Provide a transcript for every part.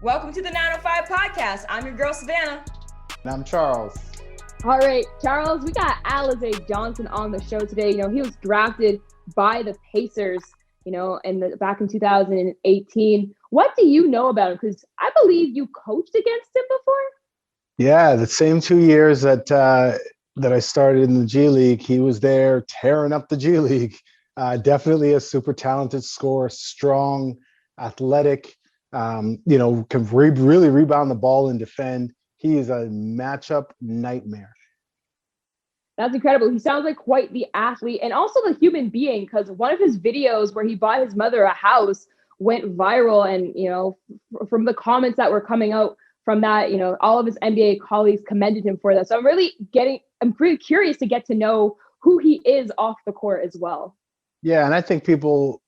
Welcome to the 905 podcast. I'm your girl, Savanna. And I'm Charles. All right, Charles, we got Alize Johnson on the show today. He was drafted by the Pacers, back in 2018. What do you know about him? Because I believe you coached against him before. Yeah, the same 2 years that I started in the G League, he was there tearing up the G League. Definitely a super talented scorer, strong, athletic, can really rebound the ball and defend. He is a matchup nightmare. That's incredible. He sounds like quite the athlete and also the human being, because one of his videos where he bought his mother a house went viral. And, from the comments that were coming out from that, all of his NBA colleagues commended him for that. So I'm really curious to get to know who he is off the court as well. Yeah, and I think people,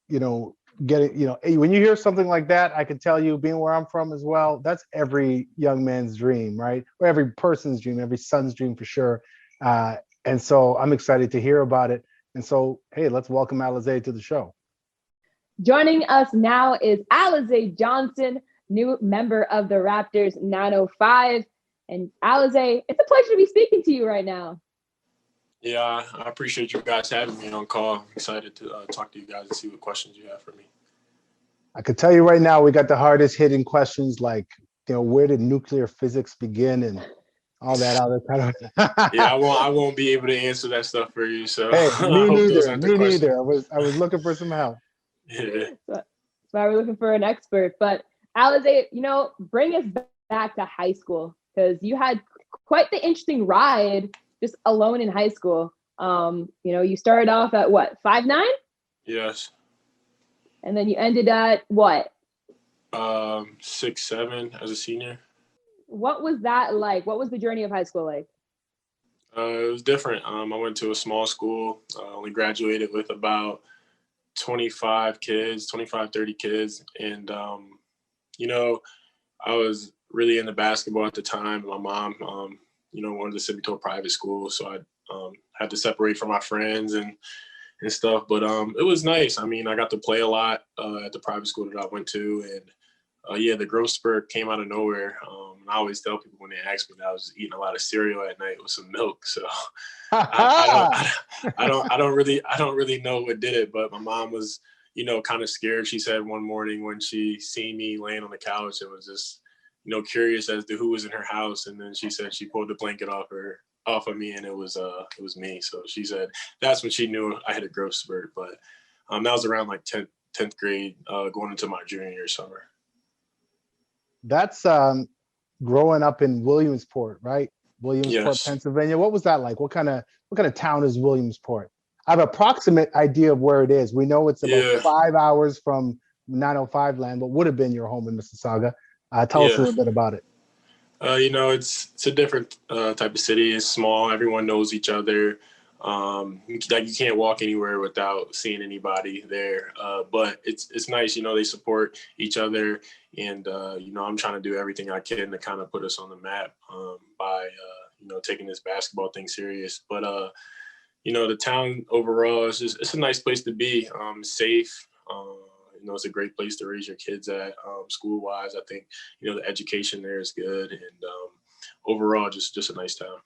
get it, when you hear something like that, I can tell you, being where I'm from as well, that's every young man's dream, right? Or every person's dream, every son's dream for sure. And so I'm excited to hear about it. And so, hey, let's welcome Alize to the show. Joining us now is Alize Johnson, new member of the Raptors 905. And Alize, it's a pleasure to be speaking to you right now. Yeah, I appreciate you guys having me on call. I'm excited to talk to you guys and see what questions you have for me. I could tell you right now, we got the hardest hitting questions like, where did nuclear physics begin and all that other kind of. Yeah, I won't be able to answer that stuff for you. So hey, me neither. I was looking for some help. Yeah. So why we're looking for an expert. But Alize, bring us back to high school, because you had quite the interesting ride just alone in high school. You started off at what, 5'9"? Yes. And then you ended at what? 6'7" as a senior. What was that like? What was the journey of high school like? It was different. I went to a small school. Only graduated with about 25 kids, 25, 30 kids. And, I was really into basketball at the time. My mom, wanted to send me to a private school. So I had to separate from my friends and stuff. But it was nice. I mean, I got to play a lot at the private school that I went to. And, the growth spurt came out of nowhere. I always tell people when they ask me that I was eating a lot of cereal at night with some milk. So I don't really know what did it, but my mom was, kind of scared. She said one morning when she seen me laying on the couch and was just, curious as to who was in her house. And then she said she pulled the blanket off of me, and it was me. So she said that's when she knew I had a growth spurt. But that was around like 10th grade, going into my junior year summer. That's growing up in Williamsport, right? Williamsport, Yes. Pennsylvania. What was that like? What kind of town is Williamsport? I have an approximate idea of where it is. We know it's about 5 hours from 905 land, but would have been your home in Mississauga. Tell us a little bit about it. It's a different type of city. It's small. Everyone knows each other. You can't walk anywhere without seeing anybody there. But it's nice. They support each other. And, I'm trying to do everything I can to kind of put us on the map by, taking this basketball thing serious. But, the town overall is it's a nice place to be. Safe. It's a great place to raise your kids at school-wise. I think, the education there is good. And overall, just a nice town.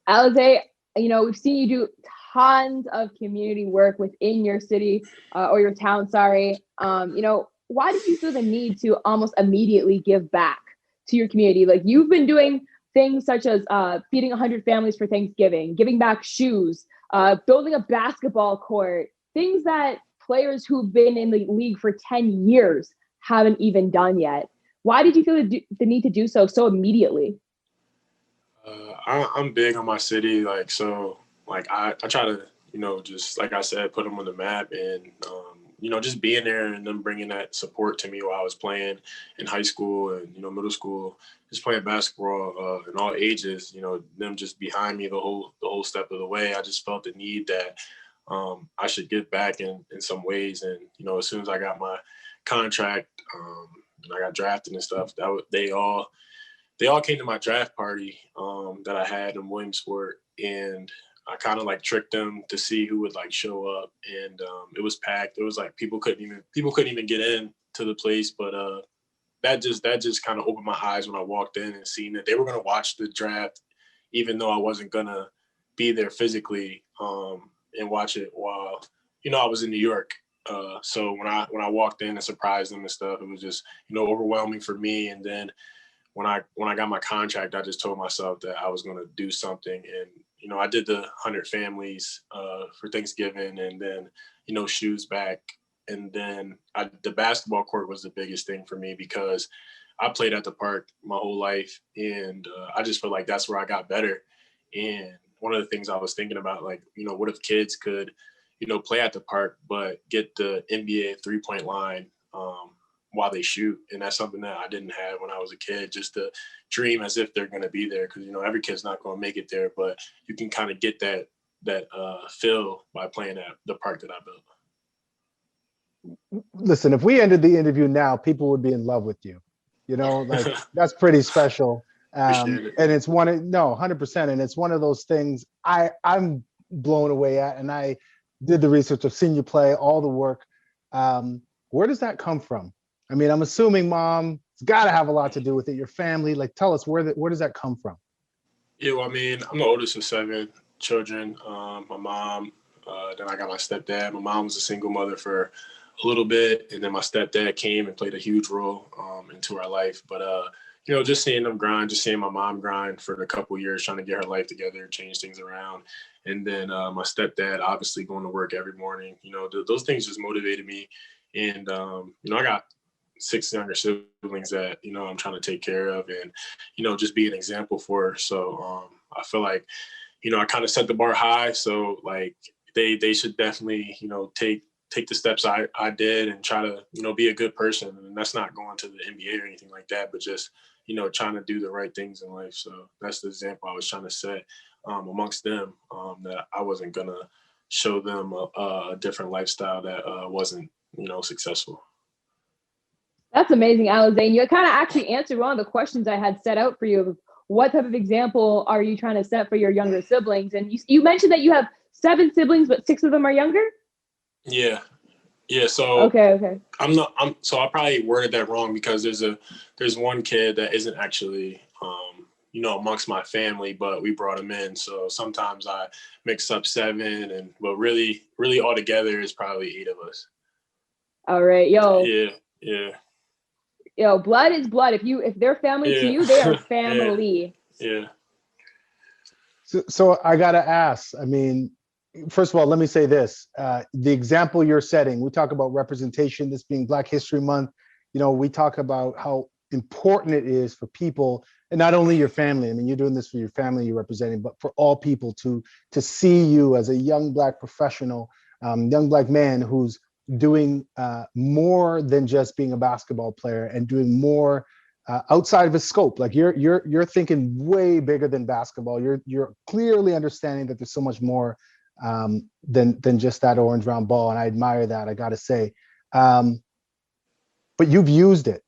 Alize, we've seen you do tons of community work within your city or your town, sorry. Why did you feel the need to almost immediately give back to your community? Like, you've been doing things such as feeding 100 families for Thanksgiving, giving back shoes, building a basketball court, things that players who've been in the league for 10 years haven't even done yet. Why did you feel the need to do so immediately? I'm big on my city. I try to, just like I said, put them on the map and, just being there and them bringing that support to me while I was playing in high school and, middle school, just playing basketball in all ages, them just behind me the whole step of the way. I just felt the need that I should give back in some ways. And, as soon as I got my contract and I got drafted and stuff, they all came to my draft party that I had in Williamsport, and I kind of tricked them to see who would show up, and it was packed. It was people couldn't even get in to the place, but that just kind of opened my eyes when I walked in and seen that they were going to watch the draft, even though I wasn't going to be there physically, and watch it while, I was in New York. So when I walked in and surprised them and stuff, it was just, overwhelming for me. And then when I got my contract, I just told myself that I was going to do something. And, I did the 100 families for Thanksgiving, and then, shoes back. And then the basketball court was the biggest thing for me, because I played at the park my whole life. And I just feel like that's where I got better. And one of the things I was thinking about, like, what if kids could, play at the park, but get the NBA 3-point line while they shoot. And that's something that I didn't have when I was a kid, just to dream as if they're going to be there. Because, every kid's not going to make it there, but you can kind of get that feel by playing at the park that I built. Listen, if we ended the interview now, people would be in love with you. Like that's pretty special. And it's 100%. And it's one of those things I'm blown away at. And I did the research, I've seen you play, all the work. Where does that come from? I mean, I'm assuming mom, it's got to have a lot to do with it. Your family, like, tell us where does that come from? Yeah, well, I mean, I'm the oldest of 7 children. My mom, then I got my stepdad. My mom was a single mother for a little bit, and then my stepdad came and played a huge role into our life. But just seeing them grind, just seeing my mom grind for a couple of years, trying to get her life together, change things around. And then my stepdad obviously going to work every morning. Those things just motivated me. And, I got 6 younger siblings that, I'm trying to take care of and, just be an example for. So I feel like, I kind of set the bar high. So like they should definitely, take the steps I did and try to, be a good person. And that's not going to the NBA or anything like that, but just, trying to do the right things in life. So that's the example I was trying to set amongst them, that I wasn't going to show them a different lifestyle that wasn't, successful. That's amazing, Alize. And you kind of actually answered one of the questions I had set out for you. What type of example are you trying to set for your younger siblings? And you mentioned that you have 7 siblings, but 6 of them are younger? Yeah. So okay. So I probably worded that wrong, because there's one kid that isn't actually, amongst my family, but we brought him in. So sometimes I mix up 7, but really all together is probably 8 of us. All right, yo. Yeah. Yo, blood is blood. If they're family to you, they are family. Yeah. So I got to ask, I mean, first of all, let me say this, the example you're setting, we talk about representation, this being Black History Month, we talk about how important it is for people, and not only your family, I mean, you're doing this for your family you're representing, but for all people to see you as a young Black professional, young Black man who's doing more than just being a basketball player and doing more outside of his scope. Like you're thinking way bigger than basketball. You're clearly understanding that there's so much more than just that orange round ball. And I admire that, I gotta say. But you've used it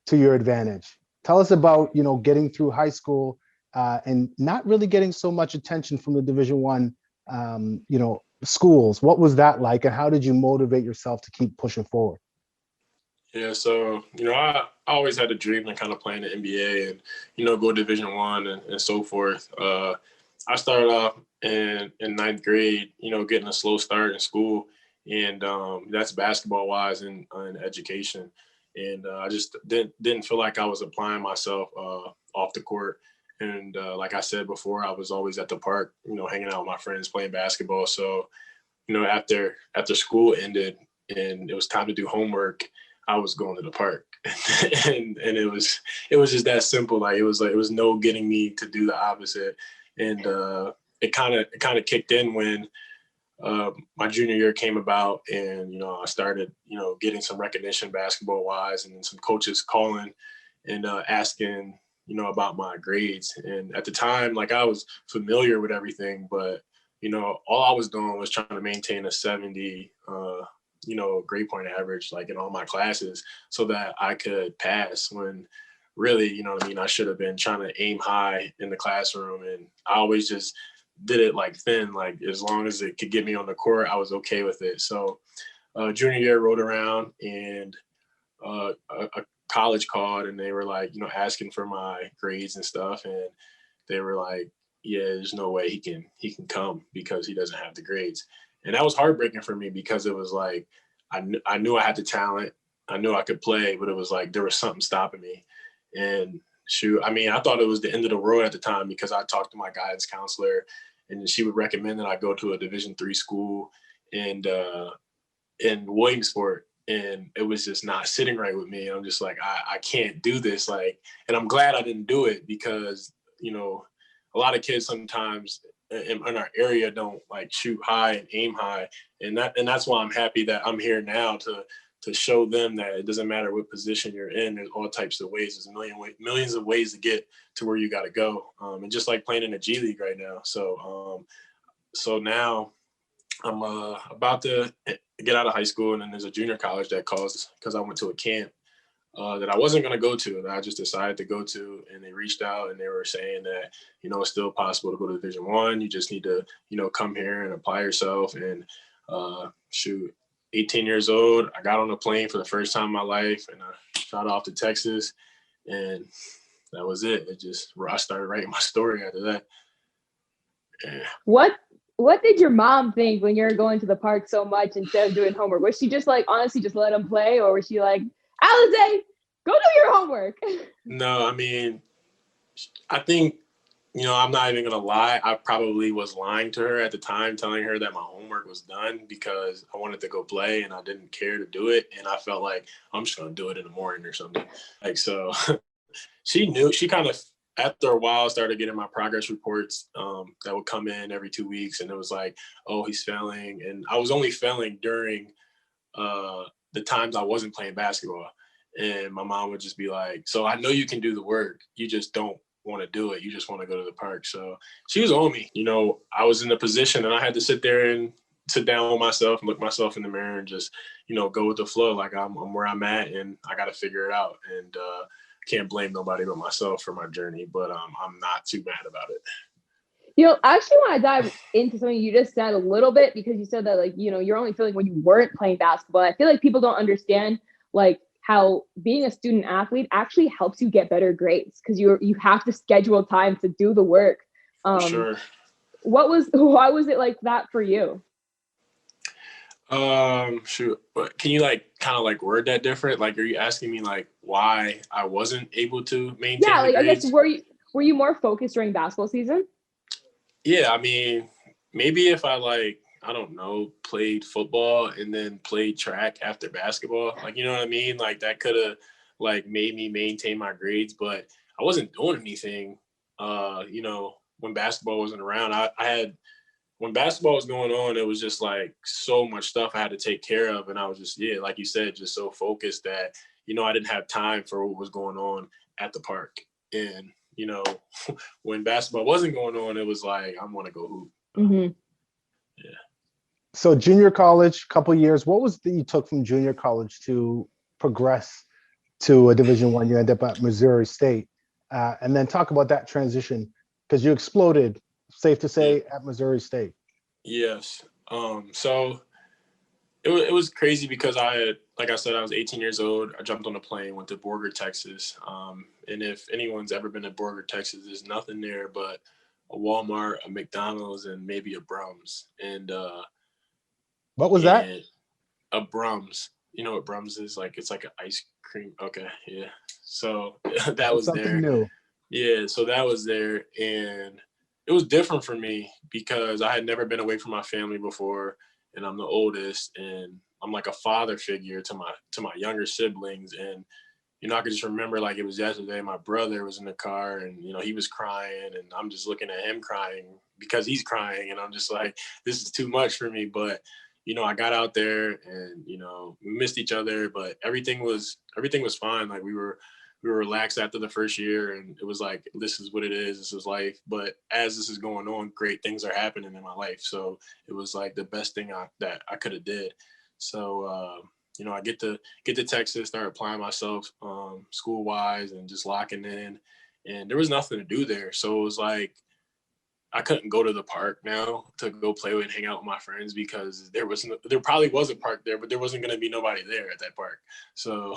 to your advantage. Tell us about, getting through high school and not really getting so much attention from the Division I, schools. What was that like, and how did you motivate yourself to keep pushing forward? Yeah, so, I always had a dream to kind of play in the NBA and, go Division I and so forth. I started off in 9th grade, getting a slow start in school, and that's basketball wise and education. And I just didn't feel like I was applying myself off the court. And like I said before, I was always at the park, hanging out with my friends, playing basketball. So, after school ended and it was time to do homework, I was going to the park, and it was just that simple. Like it was no getting me to do the opposite. And it kind of kicked in when my junior year came about, and I started getting some recognition basketball wise, and some coaches calling and asking about my grades. And at the time, like, I was familiar with everything, but all I was doing was trying to maintain a 70 grade point average, like in all my classes, so that I could pass, when really, I should have been trying to aim high in the classroom. And I always just did it like thin, like as long as it could get me on the court, I was okay with it. So junior year rolled around, and college called and they were like, asking for my grades and stuff. And they were like, yeah, there's no way he can come because he doesn't have the grades. And that was heartbreaking for me because it was like, I knew I had the talent. I knew I could play, but it was like, there was something stopping me. And shoot, I mean, I thought it was the end of the world at the time because I talked to my guidance counselor and she would recommend that I go to a Division III school in Williamsport. And it was just not sitting right with me. I'm just like, I can't do this. Like, and I'm glad I didn't do it because, a lot of kids sometimes in our area don't like shoot high and aim high. And that's why I'm happy that I'm here now to show them that it doesn't matter what position you're in. There's all types of ways. There's millions of ways to get to where you got to go. And just like playing in the G League right now. So now I'm about to get out of high school, and then there's a junior college that calls because I went to a camp that I wasn't going to go to, that I just decided to go to, and they reached out and they were saying that, it's still possible to go to Division I. You just need to, come here and apply yourself. And 18 years old, I got on a plane for the first time in my life, and I shot off to Texas, and that was it. I started writing my story after that. Yeah. What did your mom think when you were going to the park so much instead of doing homework? Was she just like, honestly, just let him play? Or was she like, Alize, go do your homework? No, I mean, I think, I'm not even going to lie. I probably was lying to her at the time, telling her that my homework was done because I wanted to go play and I didn't care to do it. And I felt like I'm just going to do it in the morning or something. Like, so she knew. She kind of, after a while, started getting my progress reports that would come in every 2 weeks. And it was like, oh, he's failing. And I was only failing during the times I wasn't playing basketball. And my mom would just be like, so I know you can do the work. You just don't want to do it. You just want to go to the park. So she was on me. I was in a position and I had to sit there and sit down with myself and look myself in the mirror and just, go with the flow. Like I'm where I'm at and I got to figure it out. And can't blame nobody but myself for my journey, but I'm not too mad about it. I actually want to dive into something you just said a little bit because you said that, like, you're only feeling when you weren't playing basketball. I feel like people don't understand, like, how being a student athlete actually helps you get better grades because you have to schedule time to do the work. Sure. Why was it like that for you? Shoot. But can you kind of word that different? Like, are you asking me why I wasn't able to maintain? Yeah, the grades? I guess were you more focused during basketball season? Yeah, I mean, maybe if I I don't know, played football and then played track after basketball, you know what I mean? That could have made me maintain my grades, but I wasn't doing anything. When basketball wasn't around, when basketball was going on, it was just so much stuff I had to take care of. And I was just, like you said, just so focused that, I didn't have time for what was going on at the park. And, when basketball wasn't going on, it was I want to go hoop. Mm-hmm. Yeah. So junior college, couple years, what was that you took from junior college to progress to a Division I? You end up at Missouri State. And then talk about that transition because you exploded, safe to say, at Missouri State. Yes. So it was crazy because like I said, I was 18 years old. I jumped on a plane, went to Borger, Texas. And if anyone's ever been to Borger, Texas, there's nothing there but a Walmart, a McDonald's, and maybe a Brum's. And what was that? A Brum's. You know what Brum's is? It's like an ice cream. Okay, yeah. So that was something there. New. Yeah, so that was there, and it was different for me because I had never been away from my family before, and I'm the oldest, and I'm like a father figure to my younger siblings. And I could just remember it was yesterday. My brother was in the car, and he was crying, and I'm just looking at him crying because he's crying, and I'm just like, this is too much for me. But I got out there, and we missed each other, but everything was fine. We were relaxed after the first year, and it was this is what it is. This is life. But as this is going on, great things are happening in my life. So it was the best thing that I could have did. So, I get to Texas, start applying myself school wise and just locking in, and there was nothing to do there. So it was I couldn't go to the park now to go play with and hang out with my friends because there probably was a park there, but there wasn't going to be nobody there at that park. So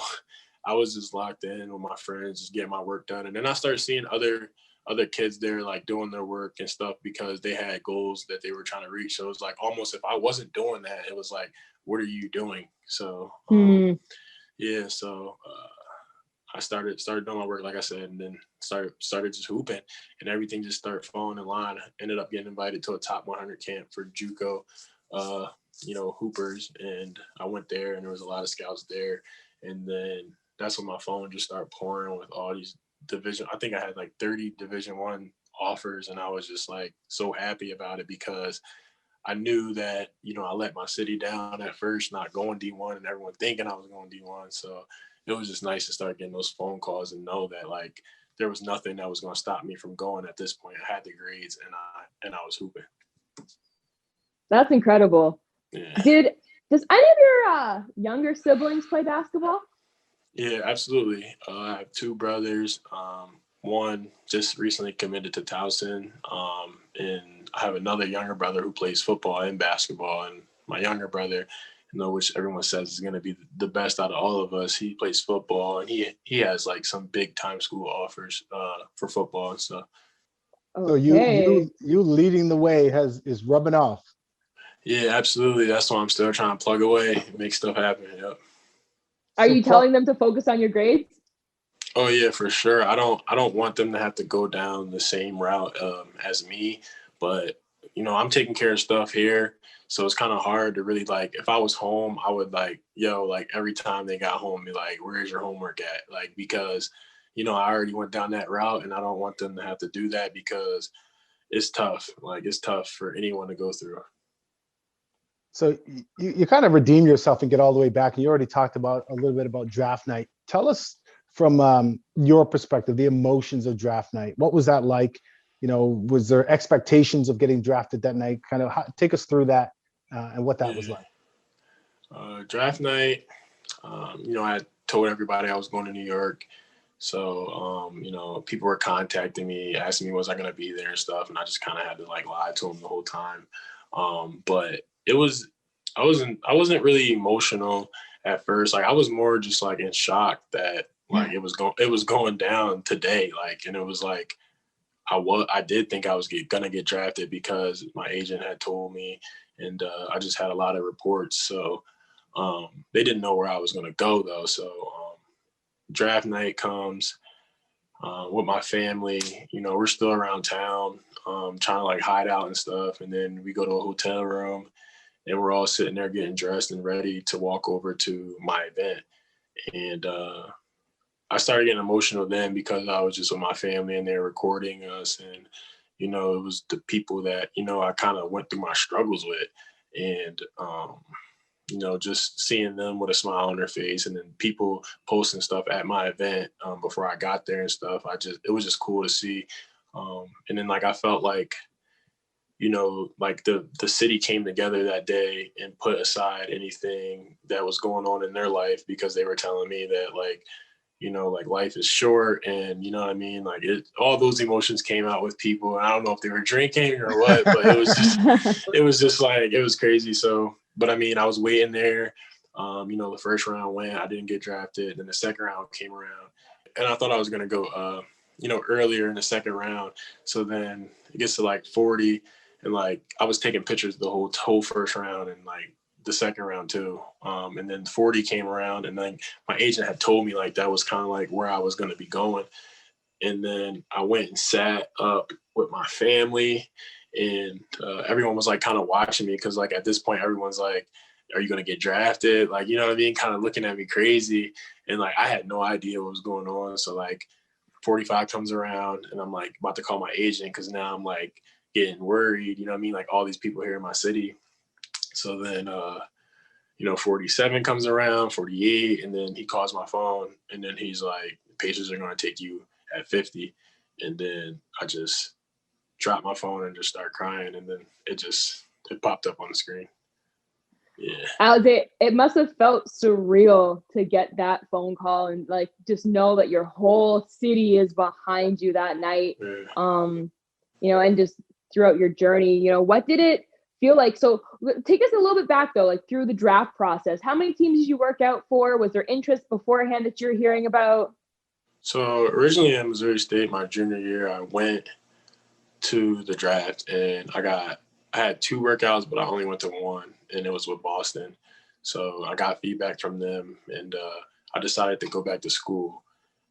I was just locked in with my friends, just getting my work done. And then I started seeing other kids there like doing their work and stuff because they had goals that they were trying to reach. So it was like almost if I wasn't doing that, it was like, what are you doing? So yeah, so I started doing my work, like I said, and then started just hooping, and everything just started falling in line. I ended up getting invited to a top 100 camp for JUCO, hoopers, and I went there, and there was a lot of scouts there, and then that's when my phone just started pouring with all these I think I had like 30 Division I offers, and I was just like so happy about it because I knew that, I let my city down at first, not going D1 and everyone thinking I was going D1. So it was just nice to start getting those phone calls and know that like there was nothing that was going to stop me from going at this point. I had the grades and I was hooping. That's incredible. Yeah. Does any of your younger siblings play basketball? Yeah, absolutely. I have two brothers. One just recently committed to Towson, and I have another younger brother who plays football and basketball. And my younger brother, which everyone says is going to be the best out of all of us, he plays football, and he has like some big time school offers for football and stuff. So you leading the way is rubbing off. Yeah, absolutely. That's why I'm still trying to plug away, make stuff happen. Yep. Are you telling them to focus on your grades? Oh yeah, for sure. I don't want them to have to go down the same route as me, but I'm taking care of stuff here, so it's kind of hard to really like. If I was home, I would like every time they got home, be like, "Where's your homework at?" Like because I already went down that route, and I don't want them to have to do that because it's tough. Like it's tough for anyone to go through. So you kind of redeem yourself and get all the way back. And you already talked about a little bit about draft night. Tell us from your perspective, the emotions of draft night. What was that like? Was there expectations of getting drafted that night? Kind of take us through that and what that was like. Draft night, I told everybody I was going to New York. So, people were contacting me, asking me, was I going to be there and stuff. And I just kind of had to like lie to them the whole time. But I wasn't really emotional at first. Like I was more just like in shock that like it was going down today. Like, and it was like, I did think I was gonna get drafted because my agent had told me, and I just had a lot of reports. So they didn't know where I was gonna go though. So draft night comes with my family. We're still around town, trying to like hide out and stuff, and then we go to a hotel room, and we're all sitting there getting dressed and ready to walk over to my event. And I started getting emotional then because I was just with my family and they were recording us. And, it was the people that, I kind of went through my struggles with. And, just seeing them with a smile on their face and then people posting stuff at my event before I got there and stuff, it was just cool to see. And then like, I felt like, like the city came together that day and put aside anything that was going on in their life because they were telling me that like, like life is short and you know what I mean? Like all those emotions came out with people. And I don't know if they were drinking or what, but it was just like, it was crazy. So, but I mean, I was waiting there. The first round went, I didn't get drafted. Then the second round came around and I thought I was going to go, earlier in the second round. So then it gets to like 40 and like, I was taking pictures the whole first round and like, the second round too. And then 40 came around and then my agent had told me like that was kind of like where I was going to be going. And then I went and sat up with my family and everyone was like kind of watching me because like at this point everyone's like, are you going to get drafted? Like, you know what I mean? Kind of looking at me crazy. And like I had no idea what was going on. So like 45 comes around and I'm like about to call my agent because now I'm like getting worried, you know what I mean? Like all these people here in my city. So then, 47 comes around, 48, and then he calls my phone, and then he's like, the Pacers are going to take you at 50. And then I just dropped my phone and just start crying, and then it popped up on the screen. Yeah. Alize, it must have felt surreal to get that phone call and like just know that your whole city is behind you that night. Yeah. And just throughout your journey, what did it feel like, so take us a little bit back though, like through the draft process. How many teams did you work out for? Was there interest beforehand that you're hearing about? So originally at Missouri State, my junior year, I went to the draft and I had 2 workouts, but I only went to 1, and it was with Boston. So I got feedback from them, and I decided to go back to school.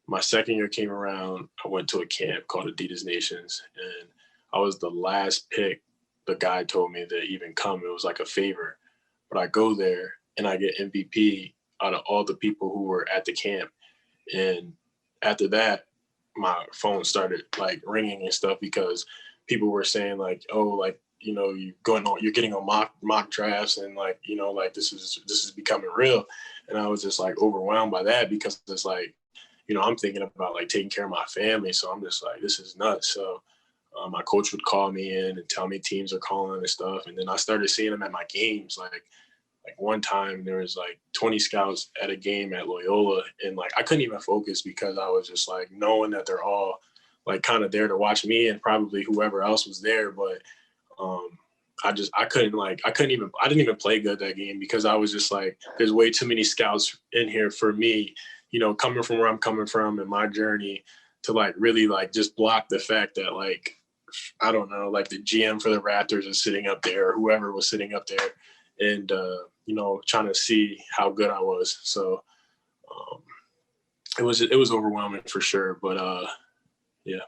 My second year came around, I went to a camp called Adidas Nations, and I was the last pick. The guy told me to even come. It was like a favor. But I go there and I get MVP out of all the people who were at the camp. And after that, my phone started like ringing and stuff because people were saying like, oh, like, you know, you're getting on mock drafts, and like, you know, like this is becoming real. And I was just like overwhelmed by that because it's like, you know, I'm thinking about like taking care of my family. So I'm just like, this is nuts. So my coach would call me in and tell me teams are calling and stuff. And then I started seeing them at my games. Like one time there was like 20 scouts at a game at Loyola, and like I couldn't even focus because I was just like knowing that they're all like kind of there to watch me and probably whoever else was there. But I didn't even play good that game because I was just like, there's way too many scouts in here for me, you know, coming from where I'm coming from in my journey, to like really like just block the fact that like, I don't know, like the GM for the Raptors is sitting up there, or whoever was sitting up there, and you know, trying to see how good I was. So it was overwhelming for sure. But yeah.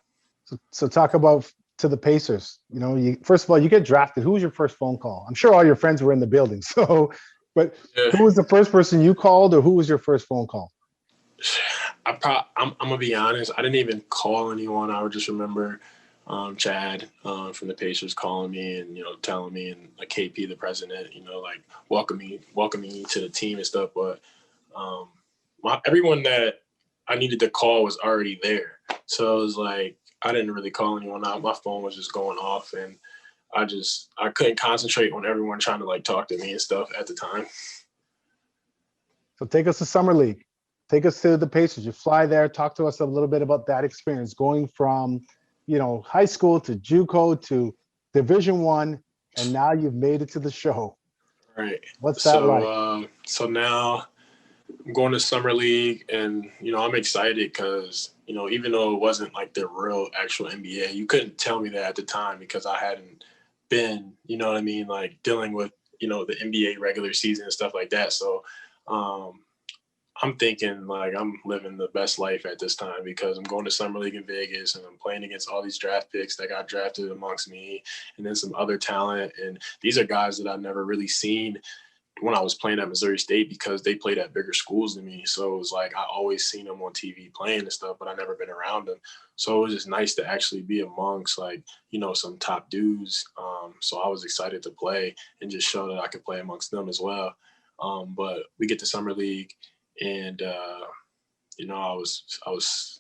So talk about to the Pacers. You know, first of all, you get drafted. Who was your first phone call? I'm sure all your friends were in the building. So, but Yeah. who was the first person you called, or who was your first phone call? I'm gonna be honest. I didn't even call anyone. I would just remember Chad from the Pacers calling me and, you know, telling me, and like KP, the president, you know, like welcoming me to the team and stuff. But everyone that I needed to call was already there. So it was like I didn't really call anyone out. My phone was just going off, and I couldn't concentrate on everyone trying to like talk to me and stuff at the time. So take us to Summer League. Take us to the Pacers. You fly there. Talk to us a little bit about that experience, going from, you know, high school to JUCO to Division I, and now you've made it to the show. Right. What's that like? So now I'm going to Summer League, and, you know, I'm excited because, you know, even though it wasn't like the real actual NBA, you couldn't tell me that at the time because I hadn't been, you know what I mean, like dealing with, you know, the NBA regular season and stuff like that. So I'm thinking like I'm living the best life at this time because I'm going to Summer League in Vegas and I'm playing against all these draft picks that got drafted amongst me, and then some other talent. And these are guys that I've never really seen when I was playing at Missouri State because they played at bigger schools than me. So it was like I always seen them on TV playing and stuff, but I never been around them. So it was just nice to actually be amongst like, you know, some top dudes. So I was excited to play and just show that I could play amongst them as well. But we get to Summer League, and you know, I was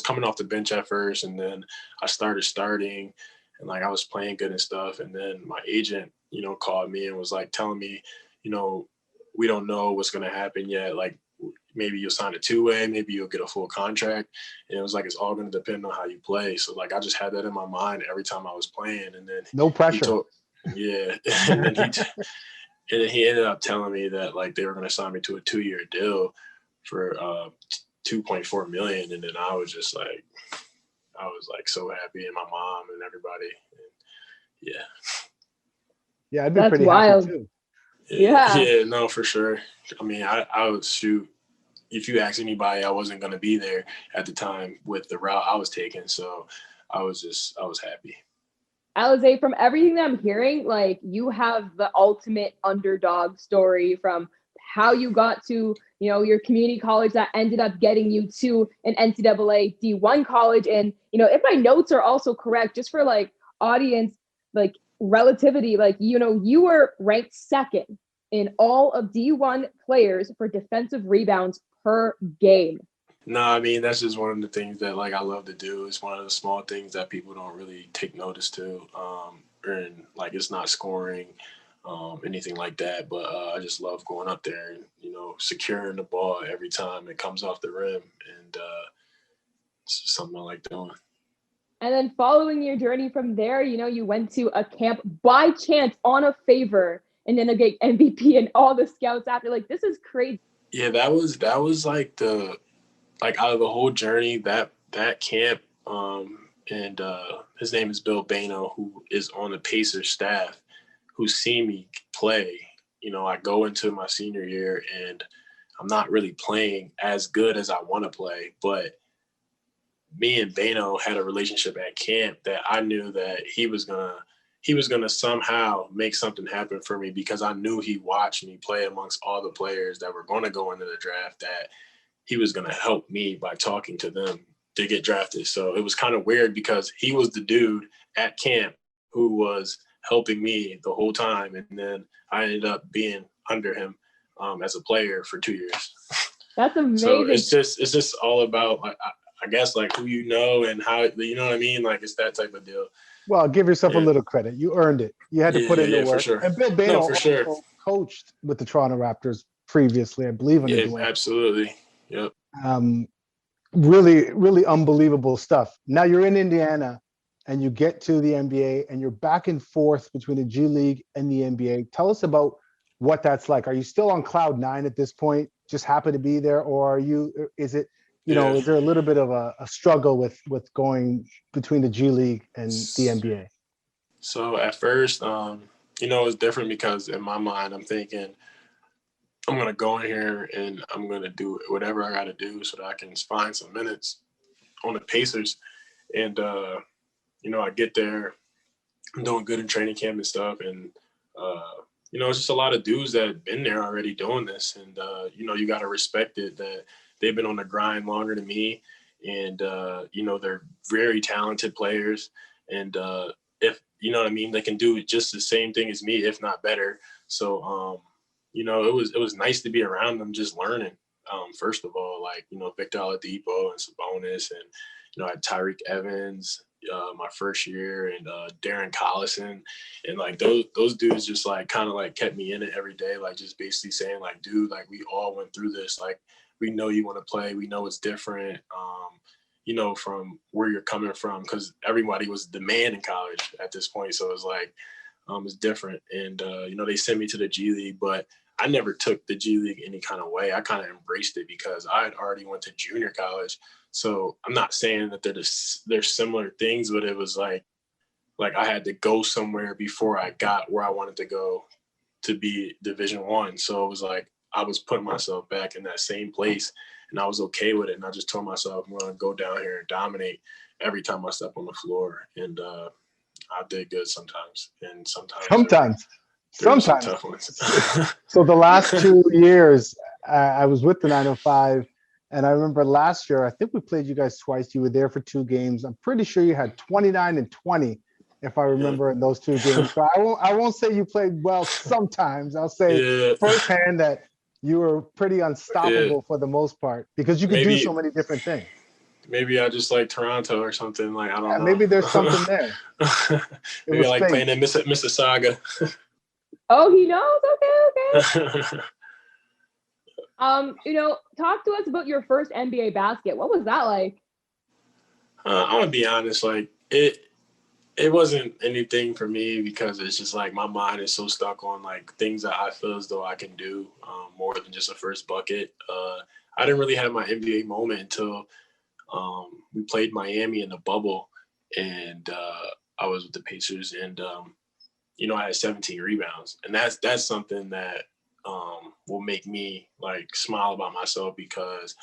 coming off the bench at first, and then I started starting, and like I was playing good and stuff. And then my agent, you know, called me and was like telling me, you know, we don't know what's going to happen yet. Like maybe you'll sign a 2-way, maybe you'll get a full contract. And it was like, it's all going to depend on how you play. So like, I just had that in my mind every time I was playing. And then No pressure. Yeah. And then he ended up telling me that like they were going to sign me to a 2-year deal for $2.4 million. And then I was just like, so happy, and my mom and everybody. And yeah. Yeah, I'd be That's pretty wild. happy too. Yeah. Yeah, no, for sure. I mean, I would shoot. If you ask anybody, I wasn't going to be there at the time with the route I was taking. So I was happy. Alize, from everything that I'm hearing, like you have the ultimate underdog story from how you got to, you know, your community college that ended up getting you to an NCAA D1 college. And, you know, if my notes are also correct, just for like audience, like relativity, like, you know, you were ranked second in all of D1 players for defensive rebounds per game. No, I mean, that's just one of the things that like I love to do. It's one of the small things that people don't really take notice to. And like it's not scoring, anything like that. But I just love going up there and, you know, securing the ball every time it comes off the rim. And it's just something I like doing. And then following your journey from there, you went to a camp by chance on a favor and then a get MVP and all the scouts after. Like, this is crazy. Yeah, that was like out of the whole journey, that camp, and his name is Bill Bano, who is on the Pacers staff, who's seen me play. I go into my senior year and I'm not really playing as good as I want to play, but me and Bano had a relationship at camp that I knew that he was gonna somehow make something happen for me, because I knew he watched me play amongst all the players that were going to go into the draft, that he was going to help me by talking to them to get drafted. So it was kind of weird because he was the dude at camp who was helping me the whole time. And then I ended up being under him as a player for 2 years. That's amazing. So it's just all about, like, I guess, like, who you know and how, you know what I mean? Like, it's that type of deal. Well, give yourself a little credit. You earned it. You had to put in the work. For sure. And Bill Bano also coached with the Toronto Raptors previously, I believe. Absolutely. Yep. Really, really unbelievable stuff. Now you're in Indiana and you get to the NBA and you're back and forth between the G League and the NBA. Tell us about what that's like. Are you still on cloud 9 at this point? Just happen to be there? Or is there a little bit of a struggle with going between the G League and the NBA? So at first, it's different because in my mind, I'm thinking, I'm going to go in here and I'm going to do whatever I got to do so that I can find some minutes on the Pacers. And, I get there, I'm doing good in training camp and stuff. And, it's just a lot of dudes that have been there already doing this. And, you got to respect it that they've been on the grind longer than me. And, they're very talented players. And if, you know what I mean, they can do just the same thing as me, if not better. So, it was nice to be around them, just learning. First of all, like, Victor Oladipo and Sabonis, and, I had Tyreek Evans my first year, and Darren Collison. And, like, those dudes just, like, kind of, like, kept me in it every day, like, just basically saying, like, dude, like, we all went through this. Like, we know you want to play. We know it's different, from where you're coming from, because everybody was the man in college at this point. So it's like, it's different. And, they sent me to the G League, but I never took the G League any kind of way. I kind of embraced it because I had already went to junior college. So I'm not saying that they're similar things, but it was like I had to go somewhere before I got where I wanted to go to be Division I. So it was like I was putting myself back in that same place, and I was okay with it. And I just told myself, I'm going to go down here and dominate every time I step on the floor. And I did good sometimes, and sometimes tough ones. So the last 2 years, I was with the 905, and I remember last year, I think we played you guys twice. You were there for 2 games. I'm pretty sure you had 29 and 20, if I remember, in those 2 games. So I won't say you played well sometimes. I'll say firsthand that you were pretty unstoppable for the most part, because you could do so many different things. Maybe I just like Toronto or something. Like, I don't know. Maybe there's something there. Maybe I like playing in Mississauga. Oh, he knows? Okay. Talk to us about your first NBA basket. What was that like? I'm gonna be honest, like it wasn't anything for me, because it's just like my mind is so stuck on like things that I feel as though I can do more than just a first bucket. I didn't really have my NBA moment until we played Miami in the bubble, and I was with the Pacers, and I had 17 rebounds, and that's something that will make me like smile about myself, because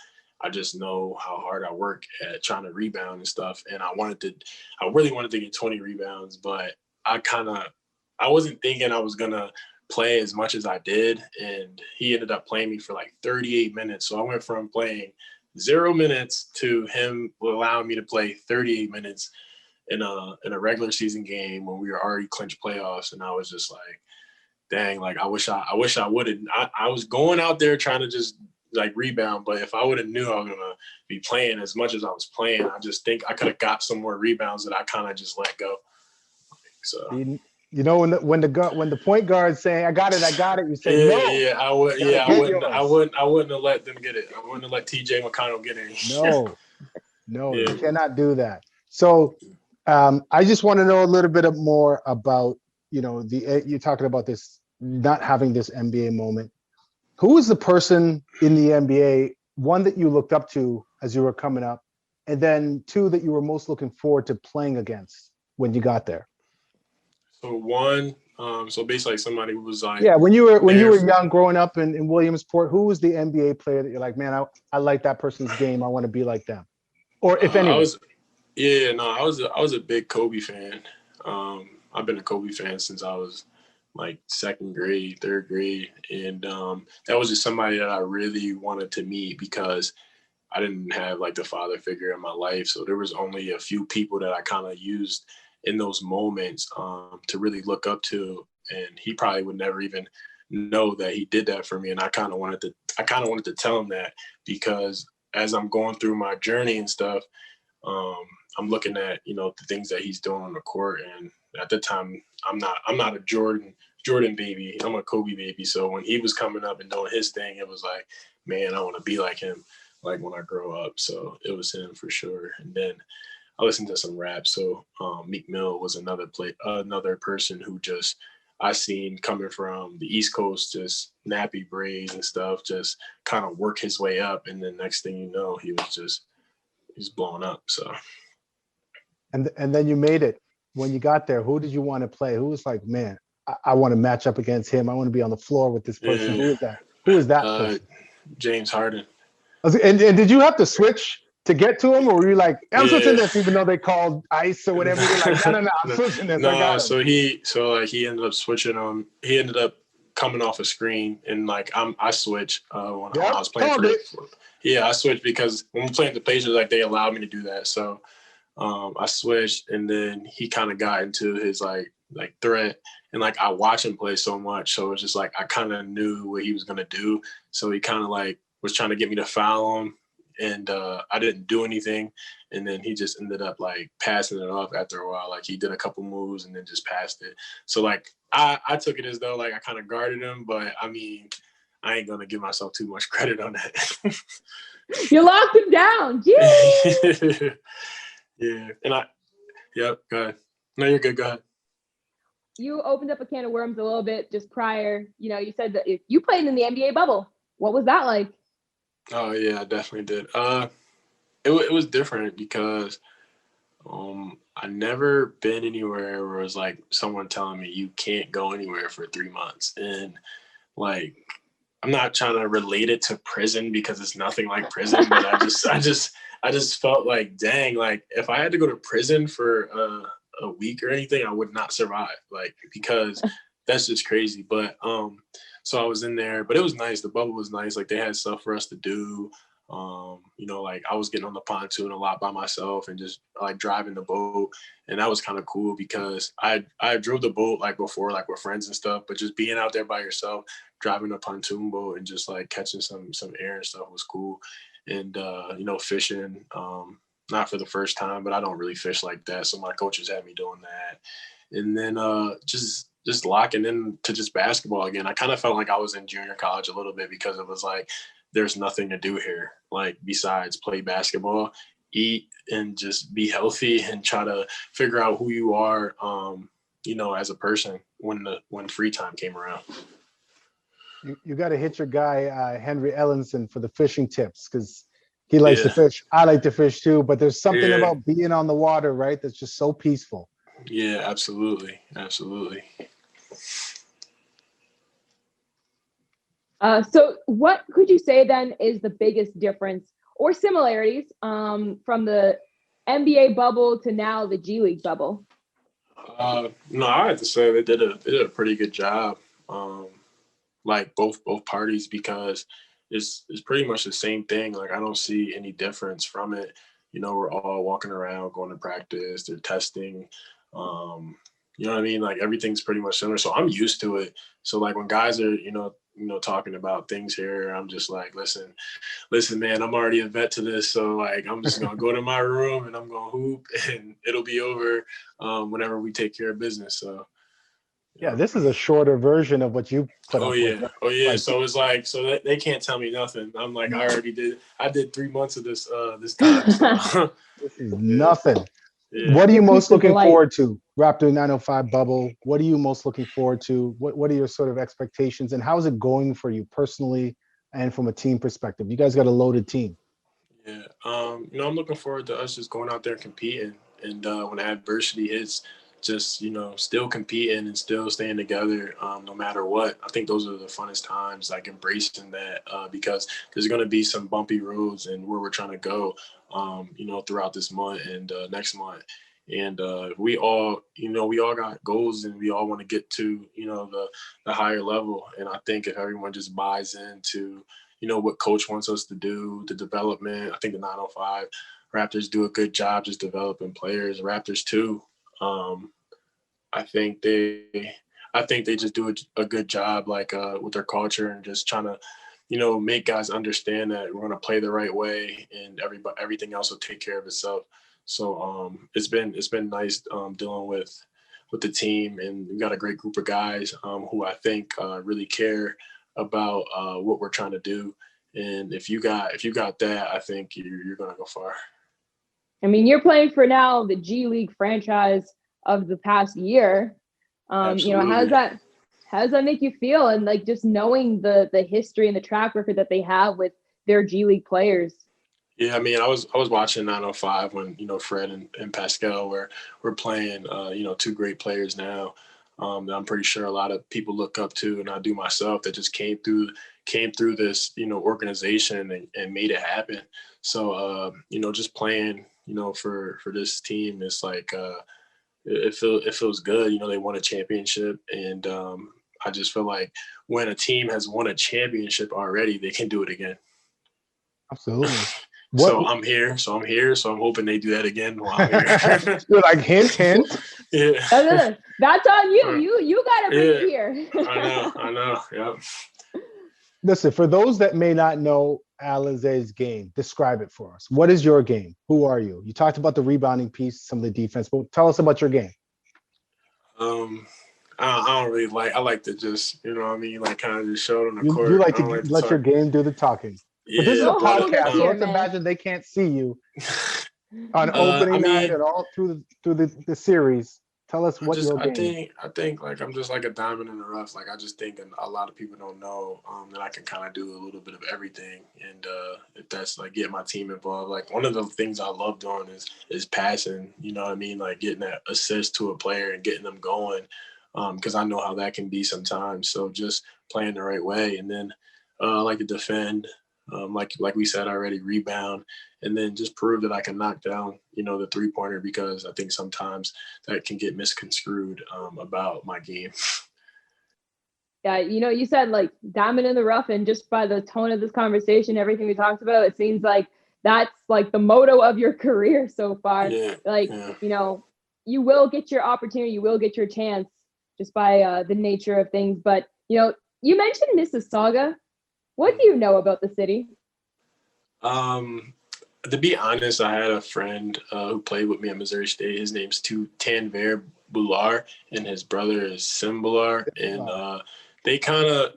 I just know how hard I work at trying to rebound and stuff. And I really wanted to get 20 rebounds, but I wasn't thinking I was gonna play as much as I did. And he ended up playing me for like 38 minutes. So I went from playing 0 minutes to him allowing me to play 38 minutes in a regular season game when we were already clinched playoffs. And I was just like, dang, like I wish I would have. I was going out there trying to just like rebound, but if I would have knew I was gonna be playing as much as I was playing, I just think I could have got some more rebounds that I kind of just let go. So when the point guard's saying I got it, you say no. I wouldn't have let them get it. I wouldn't have let TJ McConnell get it. No, you cannot do that. So I just want to know a little bit more about, you're talking about this, not having this NBA moment. Who was the person in the NBA, one that you looked up to as you were coming up, and then two that you were most looking forward to playing against when you got there? So one, so basically somebody who was like, yeah, when you were young, growing up in Williamsport, who was the NBA player that you're like, man, I like that person's game, I want to be like them, or if anyone? I was a big Kobe fan. I've been a Kobe fan since I was like second grade, third grade, and that was just somebody that I really wanted to meet because I didn't have like the father figure in my life, so there was only a few people that I kind of used in those moments to really look up to, and he probably would never even know that he did that for me, and I kind of wanted to tell him that, because as I'm going through my journey and stuff, I'm looking at the things that he's doing on the court, and at the time I'm not a Jordan baby, I'm a Kobe baby. So when he was coming up and doing his thing, it was like, man, I want to be like him, like when I grow up. So it was him for sure. And then I listened to some rap. So Meek Mill was another person who just I seen coming from the East Coast, just nappy braids and stuff, just kind of work his way up. And then next thing you know, he's blowing up. So. And then you made it. When you got there, who did you want to play? Who was like, man, I want to match up against him. I want to be on the floor with this person. Yeah. Who is that? Who is that person? James Harden. And did you have to switch to get to him, or were you like, I'm switching this, even though they called ice or whatever? You're like, no, I'm switching this. I got him. He ended up switching him. He ended up coming off a screen, and like I switched when I was playing I switched because when we're playing the Pacers, like they allowed me to do that. So I switched, and then he kind of got into his like threat, and like I watch him play so much, so it's just like I kind of knew what he was gonna do. So he kind of like was trying to get me to foul him, and I didn't do anything, and then he just ended up like passing it off after a while. Like he did a couple moves and then just passed it. So like I took it as though like I kind of guarded him, but I mean I ain't gonna give myself too much credit on that. You locked him down. Jeez. Yeah, and go ahead. No, you're good. Go ahead. You opened up a can of worms a little bit just prior. You said that you played in the NBA bubble. What was that like? Oh yeah, I definitely did. It was different because I never been anywhere where it was like someone telling me you can't go anywhere for 3 months, and like I'm not trying to relate it to prison because it's nothing like prison, but I just felt like, dang, like if I had to go to prison for a week or anything, I would not survive, like, because that's just crazy. But so I was in there, but it was nice. The bubble was nice. Like they had stuff for us to do. Like I was getting on the pontoon a lot by myself and just like driving the boat, and that was kind of cool because I drove the boat like before, like with friends and stuff, but just being out there by yourself, driving a pontoon boat and just like catching some air and stuff was cool. And fishing, not for the first time, but I don't really fish like that, so my coaches had me doing that. And then just locking in to just basketball again. I kind of felt like I was in junior college a little bit because it was like there's nothing to do here, like besides play basketball, eat, and just be healthy and try to figure out who you are, as a person when free time came around. You got to hit your guy, Henry Ellenson, for the fishing tips, because he likes to fish. I like to fish too, but there's something about being on the water, right? That's just so peaceful. Yeah, absolutely. Absolutely. So what could you say then is the biggest difference or similarities from the NBA bubble to now the G League bubble? No, I have to say they did a pretty good job. Like both parties, because it's pretty much the same thing. Like I don't see any difference from it. We're all walking around, going to practice, they're testing. You know what I mean? Like everything's pretty much similar. So I'm used to it. So like when guys are, talking about things here, I'm just like, listen, man, I'm already a vet to this. So like, I'm just going to go to my room and I'm going to hoop and it'll be over whenever we take care of business. So. Yeah, this is a shorter version of what you put up with. Oh yeah. So it's like, so they can't tell me nothing. I'm like, I did 3 months of this time. So. This is nothing. Yeah. What are you most looking Delight. forward to? Raptor 905 bubble. What are you most looking forward to? What are your sort of expectations, and how is it going for you personally and from a team perspective? You guys got a loaded team. Yeah. I'm looking forward to us just going out there and competing. And when adversity hits, just, still competing and still staying together no matter what. I think those are the funnest times, like embracing that because there's going to be some bumpy roads and where we're trying to go, throughout this month and next month. And we all got goals and we all want to get to, the higher level. And I think if everyone just buys into, what coach wants us to do, the development, I think the 905 Raptors do a good job just developing players. Raptors too. I think they just do a good job, like with their culture and just trying to, make guys understand that we're going to play the right way and everything else will take care of itself. So it's been nice dealing with the team, and we got a great group of guys who I think really care about what we're trying to do. And if you got that, I think you're going to go far. I mean, you're playing for now the G League franchise of the past year. How does that make you feel? And like just knowing the history and the track record that they have with their G League players. Yeah, I mean, I was watching 905 when Fred and Pascal were playing. Two great players now. That I'm pretty sure a lot of people look up to, and I do myself, that just came through this organization and made it happen. So just playing for this team, it's like it feels good. They won a championship, and I just feel like when a team has won a championship already, they can do it again. Absolutely. So I'm here. So I'm hoping they do that again while I'm here. You're like hint. Yeah. That's on you. You gotta bring it here. I know. Yep. Listen, for those that may not know Alize's game, describe it for us. What is your game? Who are you? You talked about the rebounding piece, some of the defense, but tell us about your game. I don't really I like to just, like kind of just show it on the court. You like to let your game do the talking. Yeah, but this is a podcast, so here, let's man. imagine they can't see you on opening night and all through the series. Tell us what your game. I think like I'm just like a diamond in the rough. Like I just think a lot of people don't know that I can kind of do a little bit of everything. And if that's like getting my team involved, like one of the things I love doing is passing. You know what I mean? Like getting that assist to a player and getting them going, because I know how that can be sometimes. So just playing the right way, and then I like to defend. Like we said already, rebound, and then just prove that I can knock down, the three-pointer, because I think sometimes that can get misconstrued about my game. Yeah, you said like diamond in the rough, and just by the tone of this conversation, everything we talked about, it seems like that's like the motto of your career so far. Yeah, you will get your opportunity, you will get your chance just by the nature of things. But, you mentioned Mississauga. What do you know about the city? To be honest, I had a friend who played with me at Missouri State. His name's Tanver Bular, and his brother is Sim Bular. And they kind of,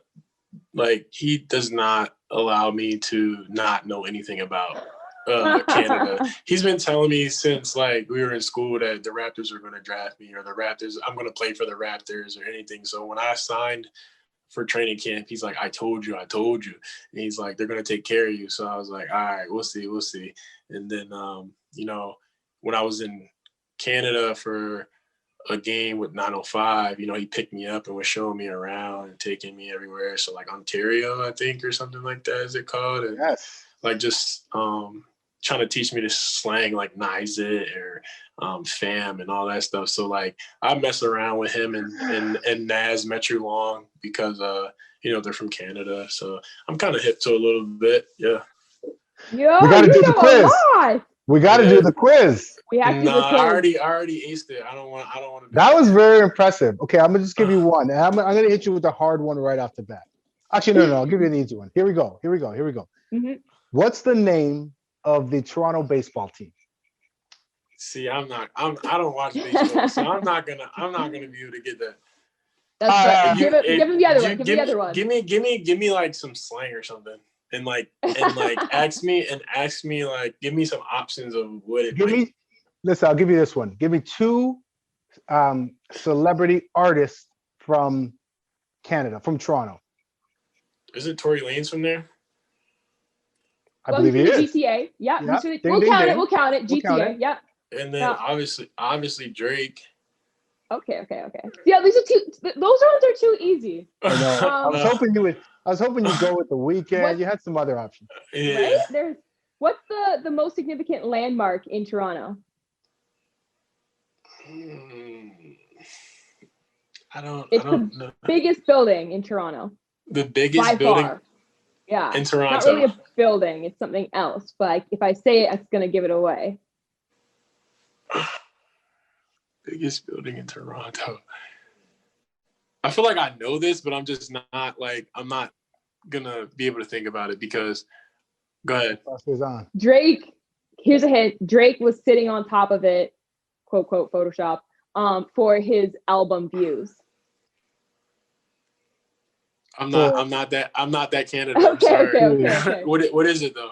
he does not allow me to not know anything about Canada. He's been telling me since, we were in school that the Raptors are going to draft me, or I'm going to play for the Raptors or anything. So when I signed for training camp, he's like, I told you. And he's like, they're going to take care of you. So I was like, all right, we'll see. And then, when I was in Canada for a game with 905, he picked me up and was showing me around and taking me everywhere. So Ontario, I think, or something like that, is it called? And yes. Just trying to teach me this slang like nice it or fam and all that stuff. So I mess around with him and Naz Metru Long because they're from Canada. So I'm kind of hip to a little bit. Yeah. Yo, we gotta do the quiz. We gotta do the quiz. We have to do the quiz. I already aced it. I don't want to. That was very impressive. Okay, I'm gonna just give you one. And I'm gonna hit you with a hard one right off the bat. Actually, no, I'll give you an easy one. Here we go. Mm-hmm. What's the name of the Toronto baseball team? See, I don't watch baseball, so I'm not gonna be able to get that. That's give him the other one. Give me the other one. Give me some slang or something, and ask me give me some options of what it. Listen, I'll give you this one. Give me two celebrity artists from Canada, from Toronto. Isn't Tory Lanez from there? I believe he he's is. GTA. Yeah, Yeah. ding, Ding, ding, count it. ding. We'll count it. We'll GTA. count it. Yep. And then Yeah. obviously Drake. Okay. Yeah, these are two. Those ones are too easy. I know. I was hoping you'd go with The Weeknd. What- You had some other options. Right? What's the most significant landmark in Toronto? I don't know. Biggest building in Toronto. The biggest By building far. Yeah. in Toronto. Not really a building, it's something else. But if I say it, it's gonna give it away. Biggest building in Toronto. I feel like I know this, but I'm just not like, I'm not gonna be able to think about it because go ahead. Drake, here's a hint. Drake was sitting on top of it, quote, quote, Photoshop, for his album views. I'm not that candidate. I'm Okay, sorry. okay. What is it though?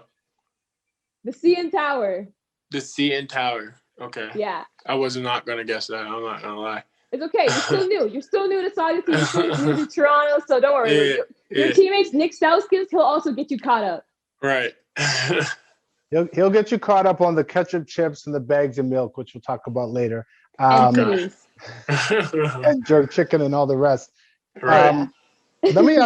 The CN Tower. The CN Tower. Okay. Yeah. I was not gonna guess that. I'm not gonna lie. It's okay. You're still new. You're still new to soccer team. You're still new to Toronto, so don't worry. Your teammates, Nick Stauskas, he'll also get you caught up. Right. He'll get you caught up on the ketchup chips and the bags of milk, which we'll talk about later. And titties. And jerk chicken and all the rest. Right. Let me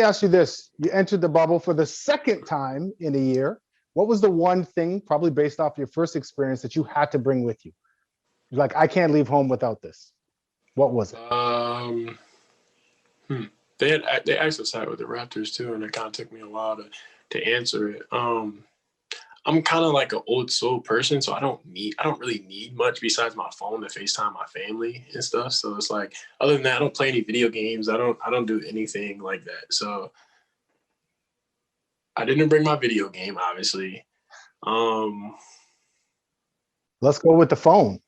ask you this. You entered the bubble for the second time in a year. What was the one thing, probably based off your first experience, that you had to bring with you? You're like, I can't leave home without this. What was it? They actually sat with the Raptors too, and it kind of took me a while to answer it. I'm kind of like an old soul person, so I don't really need much besides my phone to FaceTime my family and stuff. So it's like, other than that, I don't play any video games. I don't do anything like that. So I didn't bring my video game, obviously. Let's go with the phone.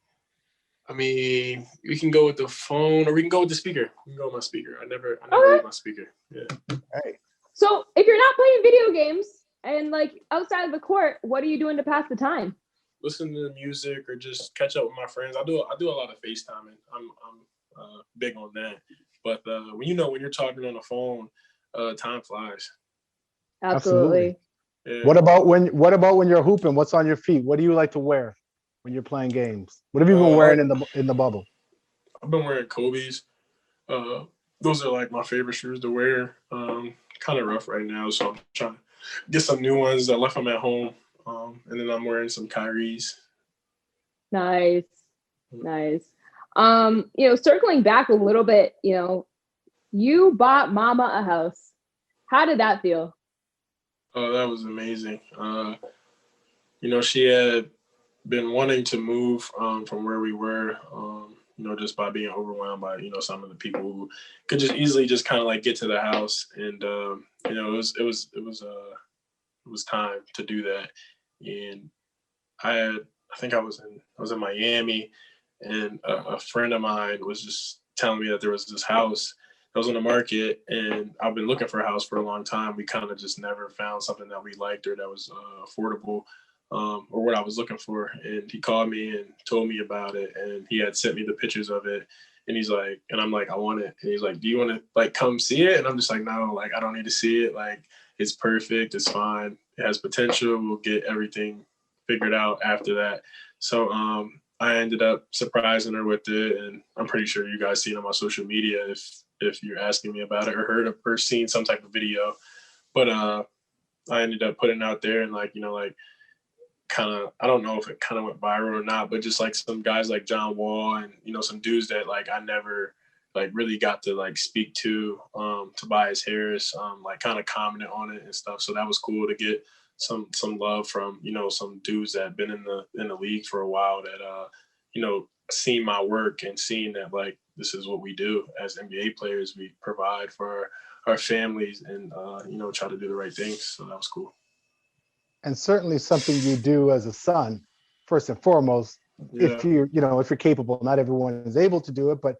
I mean, we can go with the phone, or we can go with the speaker. We can go with my speaker. I never leave my speaker. Yeah. Right. So if you're not playing video games and like outside of the court, what are you doing to pass the time? Listen to music or just catch up with my friends. I do a lot of FaceTiming. I'm big on that. But when you're talking on the phone, time flies. Absolutely. Yeah. What about when you're hooping? What's on your feet? What do you like to wear when you're playing games? What have you been wearing in the bubble? I've been wearing Kobe's. Those are like my favorite shoes to wear. Kind of rough right now, so I'm trying to get some new ones. I left them at home, and then I'm wearing some Kyrie's. Nice. Circling back a little bit, you bought Mama a house. How did that feel? Oh, that was amazing. She had been wanting to move from where we were, just by being overwhelmed by, some of the people who could just easily just kind of like get to the house. And, it was time to do that. And I was in Miami, and a friend of mine was just telling me that there was this house that was on the market, and I've been looking for a house for a long time. We kind of just never found something that we liked or that was affordable, or what I was looking for. And he called me and told me about it, and he had sent me the pictures of it. And he's like, and I'm like, I want it. And he's like, do you want to like come see it? And I'm just like, no, like I don't need to see it. Like it's perfect. It's fine. It has potential. We'll get everything figured out after that. So I ended up surprising her with it, and I'm pretty sure you guys seen it on my social media if you're asking me about it or heard of or seen some type of video. But I ended up putting it out there, and kind of, I don't know if it kind of went viral or not, but just like some guys like John Wall and some dudes that like I never like really got to like speak to Tobias Harris, like kind of commented on it and stuff. So that was cool to get some love from some dudes that have been in the league for a while that seen my work and seen that like this is what we do as NBA players. We provide for our families and try to do the right things. So that was cool. And certainly something you do as a son, first and foremost, if you're capable. Not everyone is able to do it, but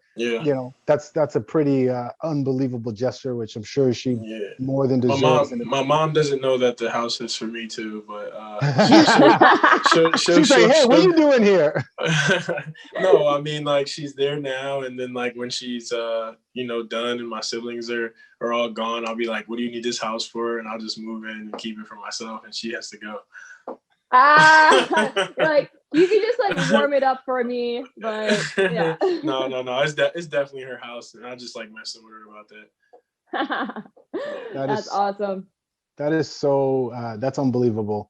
that's a pretty unbelievable gesture, which I'm sure she more than deserves. My mom doesn't know that the house is for me too, but she's like, hey, what are you doing here? No, I mean, like, she's there now, and then like when she's done and my siblings are all gone, I'll be like, what do you need this house for? And I'll just move in and keep it for myself, and she has to go. You're like, you can just like warm it up for me, but yeah. No. It's definitely her house, and I just like messing with her about that. That's awesome. That is so. That's unbelievable.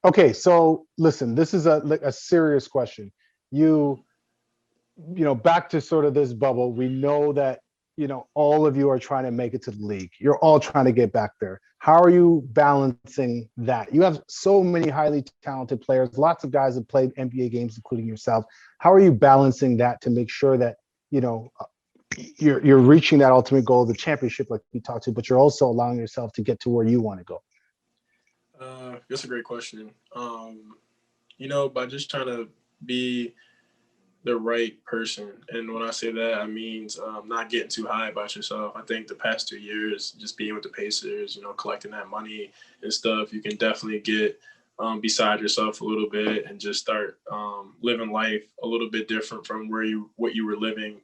Okay, so listen, this is a serious question. You back to sort of this bubble. We know that all of you are trying to make it to the league. You're all trying to get back there. How are you balancing that? You have so many highly talented players. Lots of guys have played NBA games, including yourself. How are you balancing that to make sure that you're reaching that ultimate goal, the championship, like we talked to, but you're also allowing yourself to get to where you want to go? That's a great question. By just trying to be the right person. And when I say that, I mean not getting too high about yourself. I think the past 2 years, just being with the Pacers, collecting that money and stuff, you can definitely get beside yourself a little bit and just start living life a little bit different from what you were living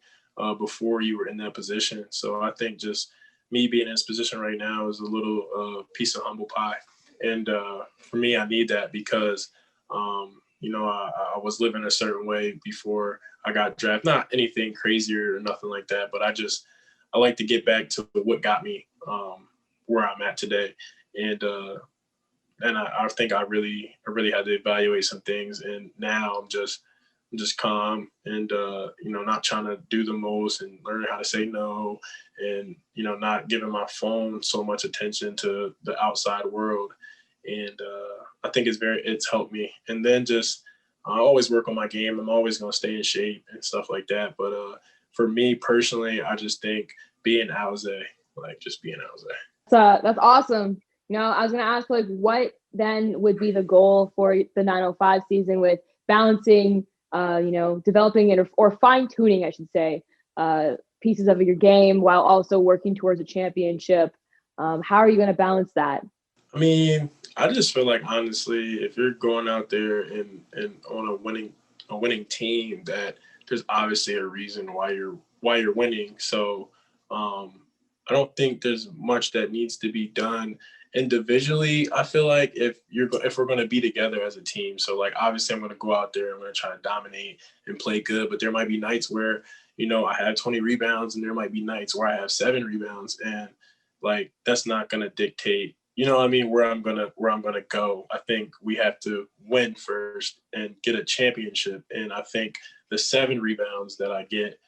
before you were in that position. So I think just me being in this position right now is a little piece of humble pie. And for me, I need that because I was living a certain way before I got drafted. Not anything crazier or nothing like that, but I like to get back to what got me where I'm at today. And I think I really had to evaluate some things. And now I'm just calm and not trying to do the most and learning how to say no and not giving my phone so much attention to the outside world. And I think it's helped me. And then I always work on my game. I'm always going to stay in shape and stuff like that. But for me personally, I just think being Alize, just being Alize. That's awesome. I was going to ask, what then would be the goal for the 905 season with balancing, developing it or fine tuning, I should say, pieces of your game while also working towards a championship. How are you going to balance that? I mean, I just feel like, honestly, if you're going out there and on a winning team, that there's obviously a reason why you're winning. So I don't think there's much that needs to be done individually. I feel like if we're going to be together as a team, so obviously I'm going to go out there, I'm going to try to dominate and play good, but there might be nights where I have 20 rebounds and there might be nights where I have 7 rebounds, and that's not going to dictate where I'm gonna go. I think we have to win first and get a championship. And I think the 7 rebounds that I get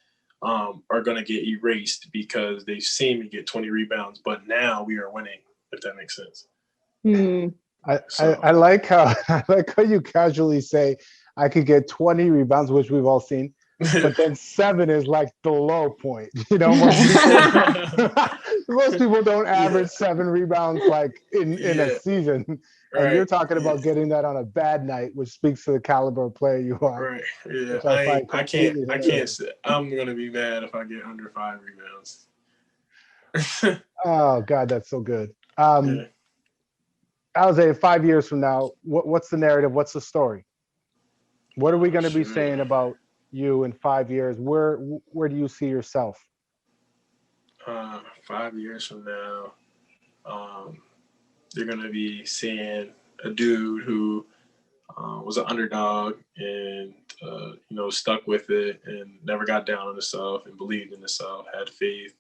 are gonna get erased because they've seen me get 20 rebounds. But now we are winning, if that makes sense. I like how you casually say I could get 20 rebounds, which we've all seen. But then 7 is like the low point. Most people don't average 7 rebounds in a season. And right. You're talking about getting that on a bad night, which speaks to the caliber of player you are. Right. Yeah. I can't say I'm gonna be mad if I get under 5 rebounds. Oh God, that's so good. Alize, 5 years from now, what's the narrative? What's the story? What are we going to be saying about you in 5 years? Where do you see yourself? 5 years from now, they're going to be seeing a dude who was an underdog and stuck with it and never got down on himself and believed in himself, had faith,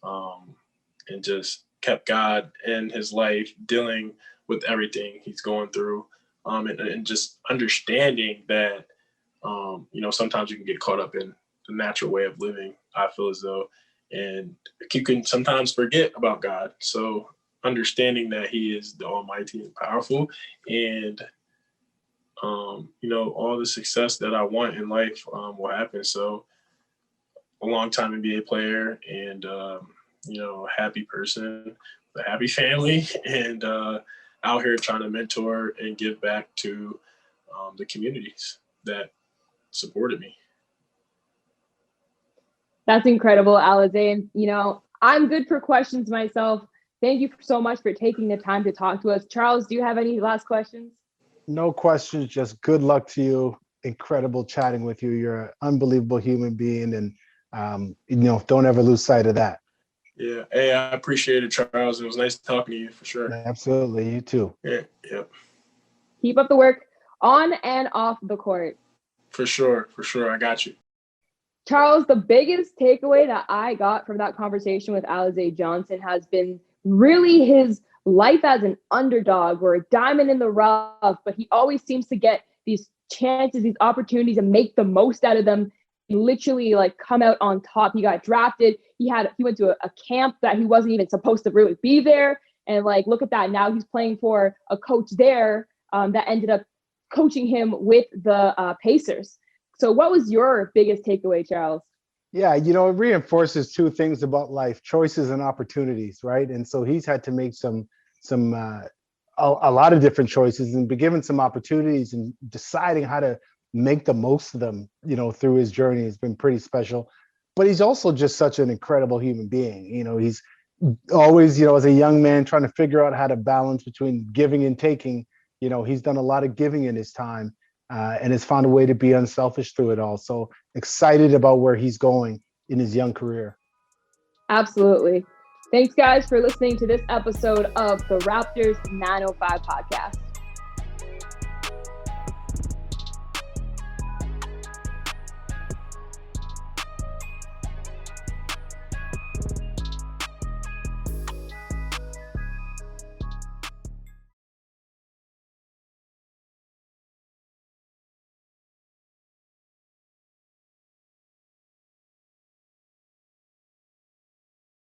and just kept God in his life, dealing with everything he's going through, and just understanding that sometimes you can get caught up in the natural way of living, I feel as though, and you can sometimes forget about God. So understanding that he is the Almighty and powerful, and all the success that I want in life will happen. So a long-time NBA player and a happy person, a happy family, and out here trying to mentor and give back to the communities. that supported me. That's incredible, Alize. And, you know, I'm good for questions myself. Thank you so much for taking the time to talk to us. Charles, do you have any last questions? No questions, just good luck to you. Incredible chatting with you. You're an unbelievable human being, and don't ever lose sight of that. Yeah. Hey, I appreciate it, Charles. It was nice talking to you for sure. Absolutely. You too. Yeah. Yep. Keep up the work on and off the court. For sure. I got you. Charles, the biggest takeaway that I got from that conversation with Alize Johnson has been really his life as an underdog or a diamond in the rough, but he always seems to get these chances, these opportunities, and make the most out of them. He literally like come out on top. He got drafted. He went to a camp that he wasn't even supposed to really be there. And like, look at that. Now he's playing for a coach there that ended up coaching him with the Pacers. So what was your biggest takeaway, Charles? Yeah, it reinforces two things about life: choices and opportunities, right? And so he's had to make a lot of different choices and be given some opportunities, and deciding how to make the most of them, through his journey has been pretty special. But he's also just such an incredible human being. He's always, as a young man, trying to figure out how to balance between giving and taking. He's done a lot of giving in his time, and has found a way to be unselfish through it all. So excited about where he's going in his young career. Absolutely. Thanks, guys, for listening to this episode of the Raptors 905 podcast.